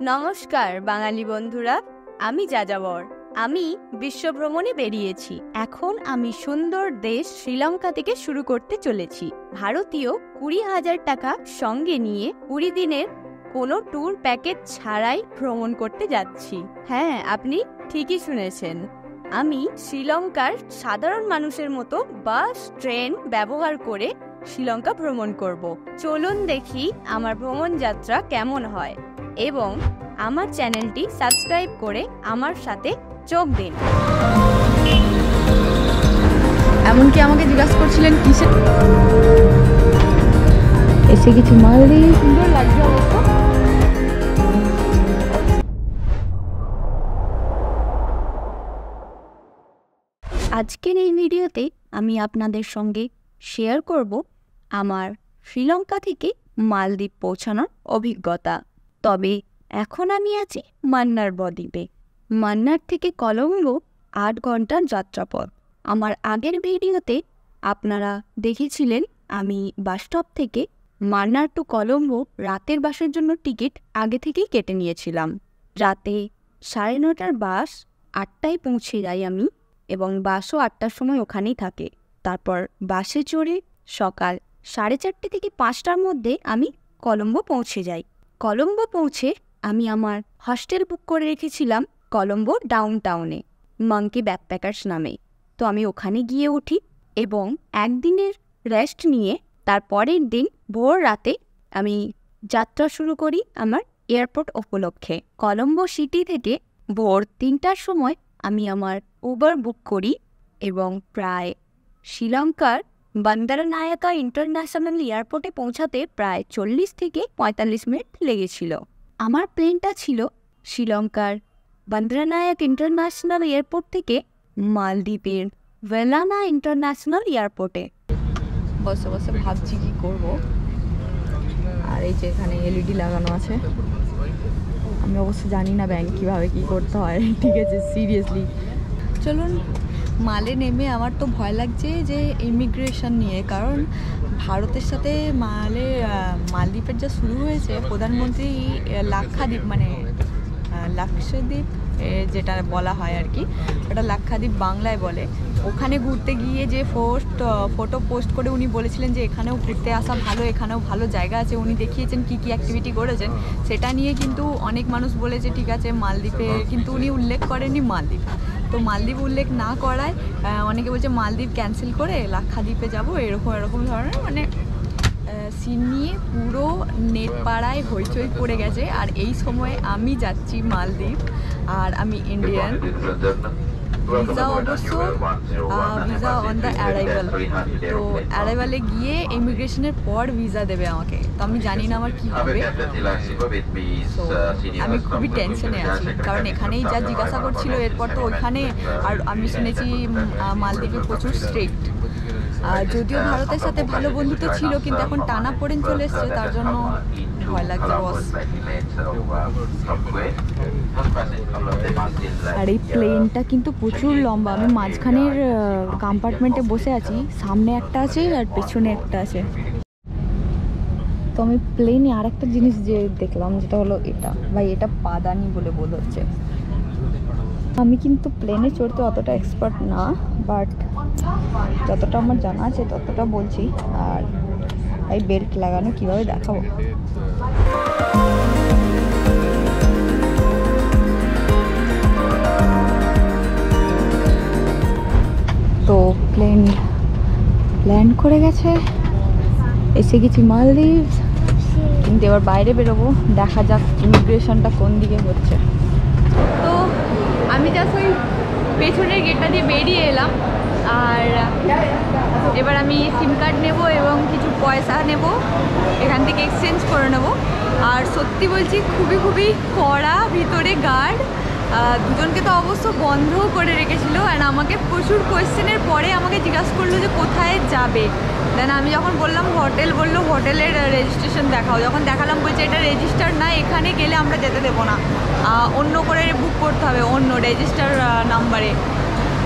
নমস্কার বাঙালি বন্ধুরা, আমি যাযাবর। আমি বিশ্ব ভ্রমণে বেরিয়েছি। এখন আমি সুন্দর দেশ শ্রীলঙ্কা থেকে শুরু করতে চলেছি। ভারতীয় 20,000 টাকা সঙ্গে নিয়ে 20 দিনের কোনো ট্যুর প্যাকেজ ছাড়াই ভ্রমণ করতে যাচ্ছি। হ্যাঁ, আপনি ঠিকই শুনেছেন। আমি শ্রীলঙ্কার সাধারণ মানুষের মতো বাস, ট্রেন ব্যবহার করে শ্রীলঙ্কা ভ্রমণ করব। চলুন দেখি আমার ভ্রমণ যাত্রা কেমন হয় এবং আমার চ্যানেলটি সাবস্ক্রাইব করে আমার সাথে যোগ দিন। এমনকি আমাকে জিজ্ঞাসা করছিলেন কিসে এসে কিছু মালদ্বীপ সুন্দর লাগছে অবশ্য। আজকের এই ভিডিওতে আমি আপনাদের সঙ্গে শেয়ার করব আমার শ্রীলঙ্কা থেকে মালদ্বীপ পৌঁছানোর অভিজ্ঞতা। তবে এখন আমি আছি মান্নার বদ্বীপে। মান্নার থেকে কলম্বো 8 ঘন্টার যাত্রাপথ। আমার আগের ভিডিওতে আপনারা দেখেছিলেন আমি বাসস্টপ থেকে মান্নার টু কলম্বো রাতের বাসের জন্য টিকিট আগে থেকেই কেটে নিয়েছিলাম। রাতে 9:30টার বাস 8টায় পৌঁছে যাই আমি, এবং বাসও 8টার সময় ওখানেই থাকে। তারপর বাসে চড়ে সকাল 4:30 থেকে 5টার মধ্যে আমি কলম্বো পৌঁছে যাই। কলম্বো পৌঁছে আমি আমার হস্টেল বুক করে রেখেছিলাম কলম্বো ডাউন টাউনে, মাঙ্কি ব্যাকপ্যাকার্স নামে। তো আমি ওখানে গিয়ে উঠি এবং একদিনের রেস্ট নিয়ে তারপরের দিন ভোর রাতে আমি যাত্রা শুরু করি আমার এয়ারপোর্ট উপলক্ষে। কলম্বো সিটি থেকে ভোর 3টার সময় আমি আমার উবার বুক করি এবং প্রায় শ্রীলঙ্কার বান্দারানায়াকা ইন্টারন্যাশনাল এয়ারপোর্টে পৌঁছাতে প্রায় 40 থেকে 45 মিনিট লেগেছিল। আমার প্লেনটা ছিল শ্রীলঙ্কার বান্দারানায়াক ইন্টারন্যাশনাল এয়ারপোর্ট থেকে মালদ্বীপের ভেলানা ইন্টারন্যাশনাল এয়ারপোর্টে। বসে বসে ভাবছি কি করব। আর এই যে এখানে এলইডি লাগানো আছে। আমি অবশ্য জানি না ব্যাংক কীভাবে কী করতে হয়। ঠিক আছে, সিরিয়াসলি চলুন। মালে নেমে আমার তো ভয় লাগছে যে ইমিগ্রেশন নিয়ে, কারণ ভারতের সাথে মালদ্বীপের যা শুরু হয়েছে, প্রধানমন্ত্রী লাক্ষাদ্বীপ মানে লাক্ষাদ্বীপ যেটা বলা হয় আর কি, ওটা লাক্ষাদ্বীপ বাংলায় বলে। ওখানে ঘুরতে গিয়ে যে ফটো পোস্ট করে উনি বলেছিলেন যে এখানেও ঘুরতে আসা ভালো, এখানেও ভালো জায়গা আছে। উনি দেখিয়েছেন কি কি অ্যাক্টিভিটি করেছেন, সেটা নিয়ে কিন্তু অনেক মানুষ বলেছে ঠিক আছে মালদ্বীপে, কিন্তু উনি উল্লেখ করেননি মালদ্বীপ। তো মালদ্বীপ উল্লেখ না করায় অনেকে বলছে মালদ্বীপ ক্যান্সেল করে লাক্ষাদ্বীপে যাব, এরকম ধরনের মানে সিন নিয়ে পুরো নেট পাড়ায় হইচই পড়ে গেছে। আর এই সময় আমি যাচ্ছি মালদ্বীপ, আর আমি ইন্ডিয়ান। ভিসা অবশ্য ভিসা অন দ্য অ্যারাইভাল। তো অ্যারাইভালে গিয়ে ইমিগ্রেশনের পর ভিসা দেবে আমাকে। তো আমি জানি না আমার কী হবে। তো আমি খুবই টেনশনে আছি, কারণ এখানেই যা জিজ্ঞাসা করছিল এরপর তো ওইখানে। আর আমি শুনেছি মালদ্বীপে প্রচুর স্ট্রিক্ট। যদিও ভারতের সাথে ভালো বন্ধুত্ব ছিল, কিন্তু এখন টানা পড়েন চলে এসছে, তার জন্য ভয় লাগছে বস। আর এই প্লেনটা কিন্তু প্রচুর লম্বা। আমি মাঝখানের কম্পার্টমেন্টে বসে আছি, সামনে একটা আছে আর পেছনে একটা আছে। তো আমি প্লেনে আর একটা জিনিস যে দেখলাম, যেটা হলো এটা পাদানি বলে বলা হচ্ছে। আমি কিন্তু প্লেনে চড়তে অতটা এক্সপার্ট না, বাট যতটা আমার জানা আছে ততটা বলছি। আর এই বেল্ট লাগানো কীভাবে দেখাবো। তো প্লেন ল্যান্ড করে গেছে, এসে গেছি মালদ্বীপ। কিন্তু এবার বাইরে বেরোবো, দেখা যাক ইমিগ্রেশনটা কোন দিকে হচ্ছে। তো আমি জাস্ট ওই পেছনের গেটটা দিয়ে বেরিয়ে এলাম, আর এবার আমি সিম কার্ড নেব এবং কিছু পয়সা নেব, এখান থেকে এক্সচেঞ্জ করে নেব। আর সত্যি বলছি খুবই কড়া ভিতরে গার্ড। দুজনকে তো অবশ্য বন্ধও করে রেখেছিল। অ্যান্ড আমাকে প্রচুর কোয়েশ্চেনের পরে আমাকে জিজ্ঞাসা করলো যে কোথায় যাবে। দেন আমি যখন বললাম হোটেল, বললো হোটেলের রেজিস্ট্রেশন দেখাও। যখন দেখালাম বলছে এটা রেজিস্টার না, এখানে গেলে আমরা যেতে দেবো না, অন্য করে বুক করতে হবে অন্য রেজিস্টার নাম্বারে।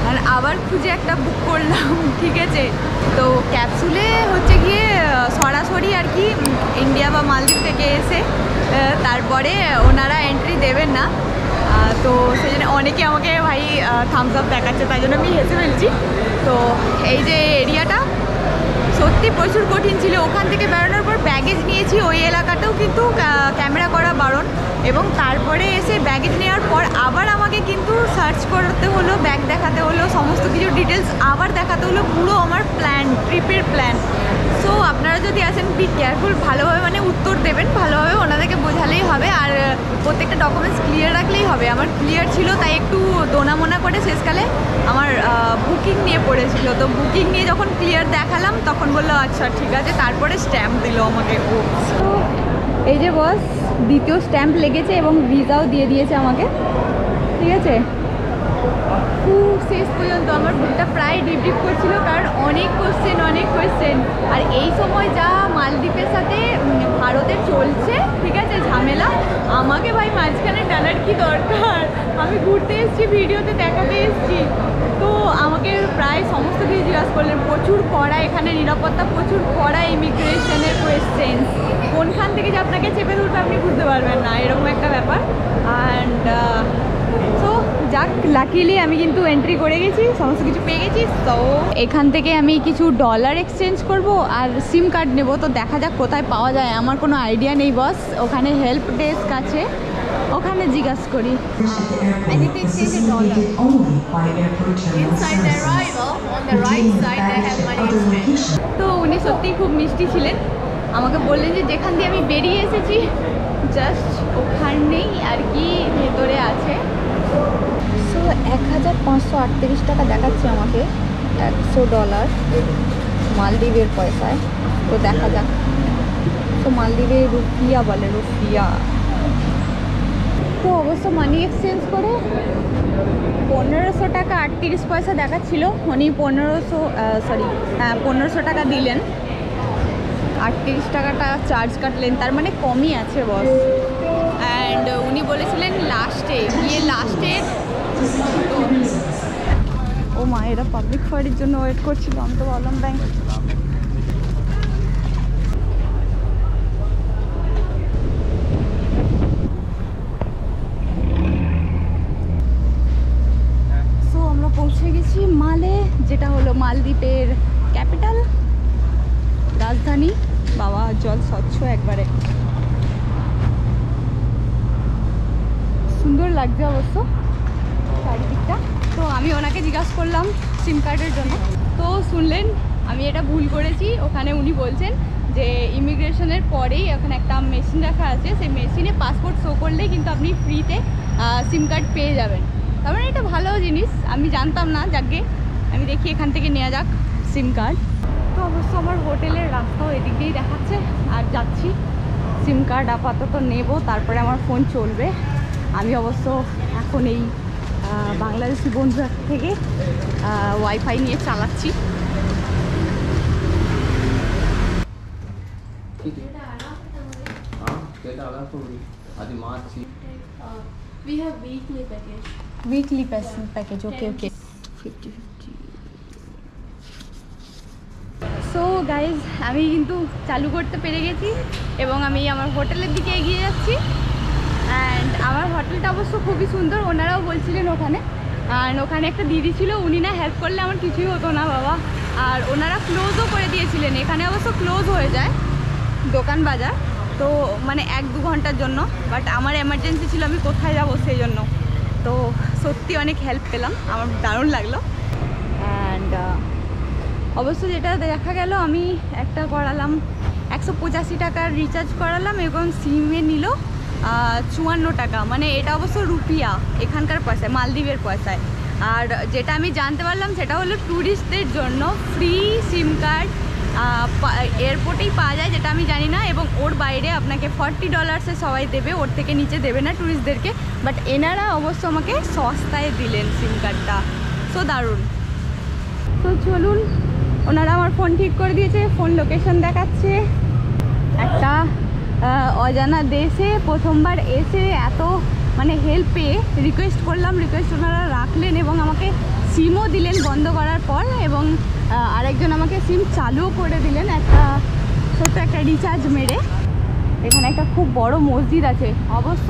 আর আবার খুঁজে একটা বুক করলাম, ঠিক আছে। তো ক্যাপসুলে হচ্ছে গিয়ে সরাসরি আর কি ইন্ডিয়া বা মালদ্বীপ থেকে এসে তারপরে ওনারা এন্ট্রি দেবেন না। তো সেই জন্য অনেকে আমাকে ভাই থামস আপ দেখাচ্ছে, তাই জন্য আমি হেসে ফেলছি। তো এই যে এরিয়াটা সত্যি প্রচুর কঠিন ছিল। ওখান থেকে বেরোনোর পর ব্যাগেজ নিয়েছি, ওই এলাকাটাও কিন্তু ক্যামেরা করা বারণ। এবং তারপরে এসে ব্যাগেজ নেওয়ার পর আবার আমাকে কিন্তু সার্চ করতে হলো, ব্যাগ দেখাতে হলো, সমস্ত কিছু ডিটেলস আবার দেখাতে হলো, পুরো আমার প্ল্যান, ট্রিপের প্ল্যান। সো আপনারা যদি আসেন বি কেয়ারফুল, ভালোভাবে মানে উত্তর দেবেন, ভালোভাবে ওনাদেরকে বোঝালেই হবে। আর প্রত্যেকটা ডকুমেন্টস ক্লিয়ার রাখলেই হবে। আমার ক্লিয়ার ছিল, তাই একটু দোনামোনা করে শেষকালে আমার বুকিং নিয়ে পড়েছিল। তো বুকিং নিয়ে যখন ক্লিয়ার দেখালাম তখন বললো আচ্ছা ঠিক আছে, তারপরে স্ট্যাম্প দিল আমাকে। ও তো এই যে বস দ্বিতীয় স্ট্যাম্প লেগেছে এবং ভিসাও দিয়ে দিয়েছে আমাকে, ঠিক আছে। শেষ পর্যন্ত আমার বুকটা প্রায় ডিপ করছিল, কারণ অনেক কোয়েশ্চেন। আর এই সময় যা মালদ্বীপের সাথে ভারতের চলছে, ঠিক আছে, ঝামেলা, আমাকে ভাই মাঝখানে টানার কি দরকার? আমি ঘুরতে এসেছি, ভিডিওতে দেখাতে এসেছি। তো আমাকে প্রায় সমস্ত কিছু জিজ্ঞাসা করলেন। প্রচুর কড়া এখানে নিরাপত্তা, প্রচুর কড়া ইমিগ্রেশনের কোয়েশ্চেন। কোনখান থেকে যে আপনাকে চেপে ধরবে আপনি বুঝতে পারবেন না, এরকম একটা ব্যাপার। অ্যান্ড সো যাক, লাকিলি আমি কিন্তু এন্ট্রি করে গেছি, সমস্ত কিছু পেয়ে গেছি। তো এখান থেকে আমি কিছু ডলার এক্সচেঞ্জ করব আর সিম কার্ড নেব। তো দেখা যাক কোথায় পাওয়া যায়, আমার কোনো আইডিয়া নেই বস। ওখানে হেল্প ডেস্ক আছে, ওখানে জিজ্ঞাসা করি। I need to exchange a dollar. Inside the arrival, on the right side, they have money exchange. তো উনি সত্যিই খুব মিষ্টি ছিলেন। আমাকে বললেন যে যেখান দিয়ে আমি বেরিয়ে এসেছি জাস্ট ওখানেই আর কি ভেতরে আছে। সো 1538 টাকা দেখাচ্ছে আমাকে, $100 মালদ্বীপের পয়সায়। তো দেখা যাক। তো মালদ্বীপে রুপিয়া বলে, রুপিয়া। তো অবশ্য মানি এক্সচেঞ্জ করে 1500 টাকা 38 পয়সা দেখাচ্ছিল। উনি 1500 টাকা দিলেন, 38 টাকাটা চার্জ কাটলেন, তার মানে কমই আছে বস। অ্যান্ড উনি বলেছিলেন লাস্টে ও মা, এরা পাবলিক ফায়ারের জন্য ওয়েট করছিল। আমি তো বললাম ব্যাংক। সো আমরা পৌঁছে গেছি মালে, যেটা হলো মালদ্বীপের ক্যাপিটাল, রাজধানী। বাবা জল স্বচ্ছ একবারে, সুন্দর লাগছে অবশ্য চারিদিকটা। তো আমি ওনাকে জিজ্ঞাসা করলাম সিম কার্ডের জন্য। তো শুনলেন আমি এটা ভুল করেছি। ওখানে উনি বলছেন যে ইমিগ্রেশনের পরেই ওখানে একটা মেশিন রাখা আছে, সেই মেশিনে পাসপোর্ট শো করলেই কিন্তু আপনি ফ্রিতে সিম কার্ড পেয়ে যাবেন। তার মানে এটা ভালো জিনিস, আমি জানতাম না। যাকে আমি দেখি এখান থেকে নেওয়া যাক সিম কার্ড। তো অবশ্য আমার হোটেলের রাস্তাও এদিক দিয়েই দেখাচ্ছে, আর যাচ্ছি সিম কার্ড আপাতত নেব, তারপরে আমার ফোন চলবে। আমি অবশ্য এখন এই বাংলাদেশি বন্ধুর থেকে ওয়াইফাই নিয়ে চালাচ্ছি। We have weekly package. Weekly package, okay okay. 50-50। So guys আমি কিন্তু চালু করতে পেরে গেছি এবং আমি আমার হোটেলের দিকে এগিয়ে যাচ্ছি। অ্যান্ড আমার হোটেলটা অবশ্য খুবই সুন্দর, ওনারাও বলছিলেন ওখানে। অ্যান্ড ওখানে একটা দিদি ছিল, উনি না হেল্প করলে আমার কিছুই হতো না বাবা। আর ওনারা ক্লোজও করে দিয়েছিলেন। এখানে অবশ্য ক্লোজ হয়ে যায় দোকান বাজার, তো মানে 1-2 ঘন্টার জন্য। বাট আমার এমার্জেন্সি ছিল, আমি কোথায় যাবো সেই জন্য। তো সত্যি অনেক হেল্প পেলাম, আমার দারুণ লাগলো। অ্যান্ড অবশ্য যেটা দেখা গেল, আমি একটা করালাম 185 টাকার রিচার্জ করালাম এবং সিমে নিল 54 টাকা। মানে এটা অবশ্য রুপিয়া, এখানকার পয়সায়, মালদ্বীপের পয়সায়। আর যেটা আমি জানতে পারলাম সেটা হলো ট্যুরিস্টদের জন্য ফ্রি সিম কার্ড এয়ারপোর্টেই পাওয়া যায়, যেটা আমি জানি না। এবং ওর বাইরে আপনাকে $40 সবাই দেবে, ওর থেকে নিচে দেবে না ট্যুরিস্টদেরকে। বাট এনারা অবশ্য আমাকে সস্তায় দিলেন সিম কার্ডটা, সো দারুণ। তো চলুন, ওনারা আমার ফোন ঠিক করে দিয়েছে, ফোন লোকেশন দেখাচ্ছে। একটা অজানা দেশে প্রথমবার এসে এত মানে হেল্প পেয়ে রিকোয়েস্ট করলাম, রিকোয়েস্ট ওনারা রাখলেন এবং আমাকে সিমও দিলেন বন্ধ করার পর, এবং আরেকজন আমাকে সিম চালুও করে দিলেন একটা ছোট্ট একটা রিচার্জ মেরে। এখানে একটা খুব বড় মসজিদ আছে, অবশ্য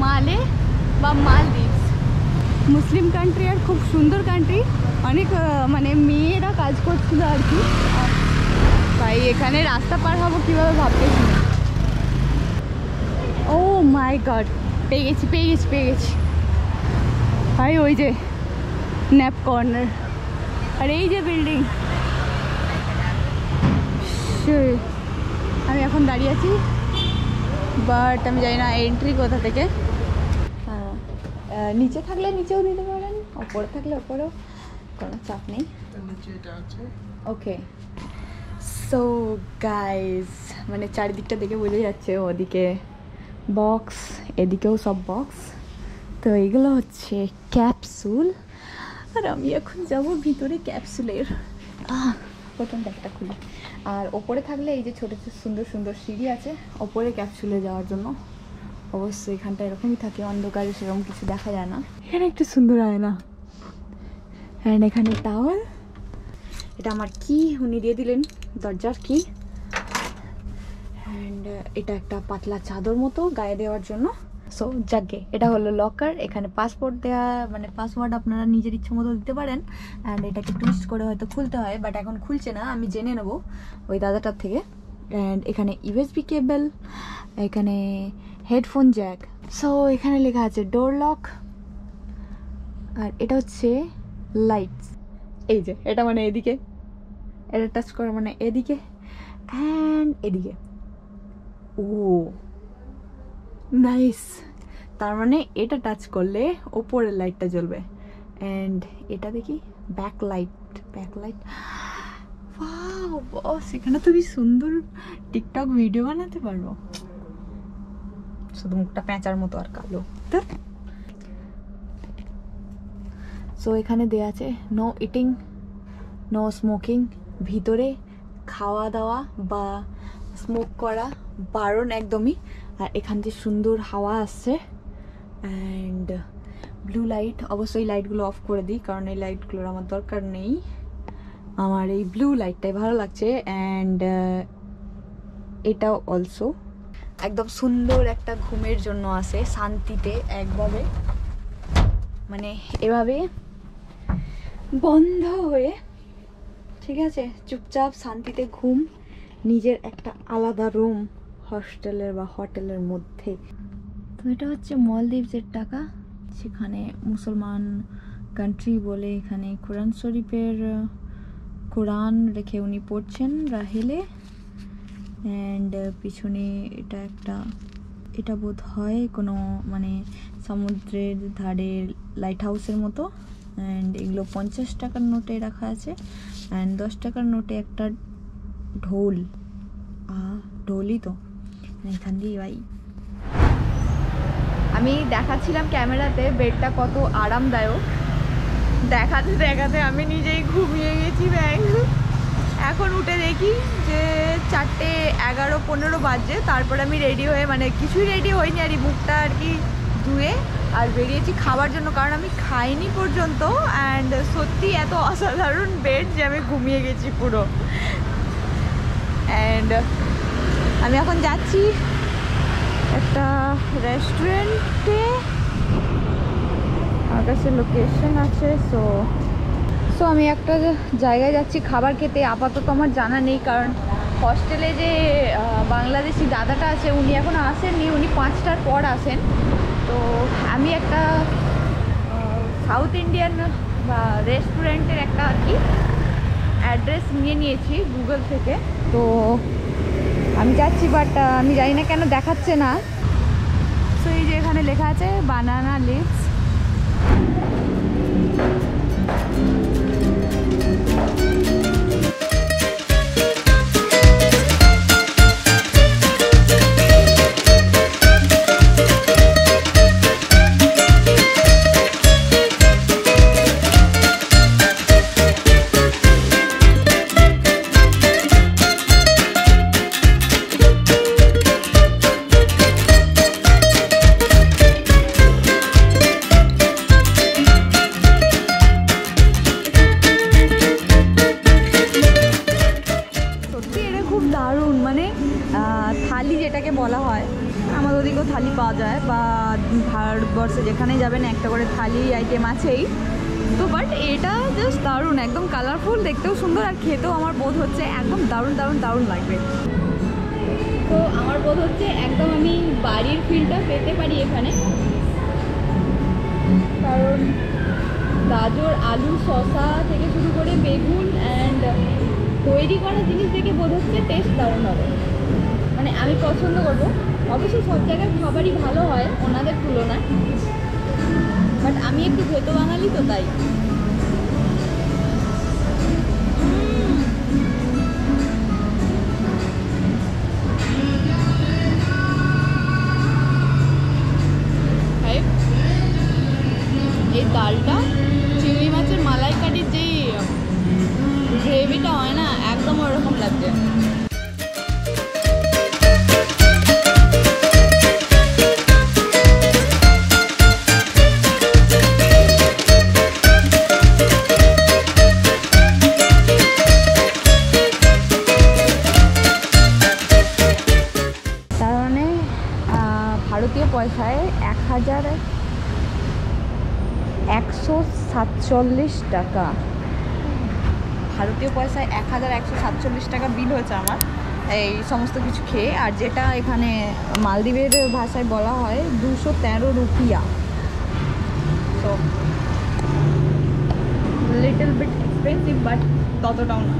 মালে বা মালদ্বীপস মুসলিম কান্ট্রি আর খুব সুন্দর কান্ট্রি, অনেক মানে মেয়েরা কাজ করছিল আর কি। ভাই এখানে রাস্তা পার হবো কীভাবে ভাবতেছি। ও মাই গড, পেয়ে গেছি ভাই, ওই যে ন্যাপ কর্নার আর এই যে বিল্ডিং। আমি এখন দাঁড়িয়ে আছি, বাট আমি জানি না এন্ট্রি কোথা থেকে। নিচে থাকলে নিচেও দিতে পারেন, ওপরে থাকলে ওপরেও, কোনো চাপ নেই। ওকে, সো গাইজ মানে চারিদিকটা দেখে বোঝা যাচ্ছে, ওদিকে বক্স, এদিকেও সব বক্স। তো এগুলো হচ্ছে ক্যাপসুল, আর আমি এখন যাব ভিতরে ক্যাপসুলের। প্রথমটা একটা খুলি। আর ওপরে থাকলে এই যে ছোটো ছোটো সুন্দর সুন্দর সিঁড়ি আছে ওপরে ক্যাপসুলে যাওয়ার জন্য। অবশ্যই এখানটা এরকমই থাকে, অন্ধকারে সেরকম কিছু দেখা যায় না। এখানে একটু সুন্দর আয়না, অ্যান্ড এখানে টাওয়াল, এটা আমার কি উনি দিয়ে দিলেন, দরজার কি। অ্যান্ড এটা একটা পাতলা চাদর মতো গায়ে দেওয়ার জন্য। সো যাকে এটা হলো লকার, এখানে পাসপোর্ট দেওয়া, মানে পাসওয়ার্ড আপনারা নিজের ইচ্ছে মতো দিতে পারেন। অ্যান্ড এটাকে টুইস্ট করে হয়তো খুলতে হয়, বাট এখন খুলছে না, আমি জেনে নেবো ওই দাদাটার থেকে। অ্যান্ড এখানে ইউএসবি কেবল, এখানে হেডফোন জ্যাক। সো এখানে লেখা আছে ডোর লক, আর এটা হচ্ছে লাইটস। এই যে এটা মানে এদিকে, এটা টাচ করা মানে এদিকে অ্যান্ড এদিকে। ও নাইস, তার মানে এটা টাচ করলে ওপরের লাইটটা জ্বলবে। অ্যান্ড এটা দেখি ব্যাকলাইট, ওয়াও বস, এখানে তো কি সুন্দর টিকটক ভিডিও বানাতে পারবো। শুধু মুখটা প্যাঁচার মতো আর কালো। সো এখানে দেয়া আছে নো ইটিং, নো স্মোকিং, ভিতরে খাওয়া দাওয়া বা স্মোক করা বারণ একদমই। আর এখান থেকে সুন্দর হাওয়া আসছে। অ্যান্ড ব্লু লাইট, অবশ্যই লাইটগুলো অফ করে দিই কারণ এই লাইটগুলোর আমার দরকার নেই, আমার এই ব্লু লাইটটাই ভালো লাগছে। অ্যান্ড এটাও অলসো একদম সুন্দর একটা ঘুমের জন্য আসে শান্তিতে, একভাবে মানে এভাবে বন্ধ হয়ে, ঠিক আছে, চুপচাপ শান্তিতে ঘুম, নিজের একটা আলাদা রুম হস্টেলের বা হোটেলের মধ্যে। তো এটা হচ্ছে মলদ্বীপসের টাকা, সেখানে মুসলমান কান্ট্রি বলে এখানে কোরআন শরীফের কোরআন রেখে উনি পড়ছেন রাহিলে। অ্যান্ড পিছনে এটা বোধ হয় কোনো মানে সমুদ্রের ধারে লাইট হাউসের মতো। অ্যান্ড এগুলো 50 টাকার নোটে রাখা আছে। অ্যান্ড 10 টাকার নোটে একটা ঢোলই তো এখান দিয়ে। ভাই আমি দেখাচ্ছিলাম ক্যামেরাতে বেডটা কত আরামদায়ক, দেখাতে দেখাতে আমি নিজেই ঘুমিয়ে গেছি ব্যাং। এখন উঠে দেখি যে 4:11-15 বাজে। তারপর আমি রেডি হয়ে, মানে কিছুই রেডি হয়নি আর মুখটা আর কি ধুয়ে আর বেরিয়েছি খাবার জন্য, কারণ আমি খাইনি পর্যন্ত। অ্যান্ড সত্যি এত অসাধারণ বেড যে আমি ঘুমিয়ে গেছি পুরো। অ্যান্ড আমি এখন যাচ্ছি একটা রেস্টুরেন্টে, আমার কাছে লোকেশন আছে। সো আমি একটা জায়গায় যাচ্ছি খাবার খেতে। আপাতত আমার জানা নেই, কারণ হস্টেলে যে বাংলাদেশি দাদাটা আছে উনি এখনও আসেননি, উনি 5টার পর আসেন। তো আমি একটা সাউথ ইন্ডিয়ান বা রেস্টুরেন্টের একটা আর কি অ্যাড্রেস নিয়ে নিয়েছি গুগল থেকে। তো আমি যাচ্ছি, বাট আমি জানি না কেন দেখাচ্ছে না। সো এই যে এখানে লেখা আছে বানানা লিভস। ভারতবর্ষে যেখানে যাবেন একটা করে থালি আইটেম আছেই। তো বাট এটা জাস্ট দারুণ, একদম কালারফুল, দেখতেও সুন্দর, আর খেতেও আমার বোধ হচ্ছে একদম দারুণ দারুণ দারুণ লাগবে। তো আমার বোধ হচ্ছে একদম আমি বাড়ির ফিলটা পেতে পারি এখানে, কারণ গাজর, আলু, শসা থেকে শুরু করে বেগুন অ্যান্ড তৈরি করা জিনিস দেখে বোধ হচ্ছে টেস্ট দারুণ হবে, মানে আমি পছন্দ করবো। অবশ্য সব জায়গায় খাবারই ভালো হয় ওনাদের তুলনায়, বাট আমি একটু ভেতো বাঙালি তো তাই। এই ডালটা চিংড়ি মাছের মালাইকারির যেই গ্রেভিটা হয় না, একদম ওরকম লাগছে। তার মানে ভারতীয় পয়সায় 1147 টাকা, ভারতীয় পয়সায় 1147 টাকা বিল হয়েছে আমার এই সমস্ত কিছু খেয়ে। আর যেটা এখানে মালদ্বীপের ভাষায় বলা হয় 213 রুপিয়া। So little bit expensive, but ততটাও না।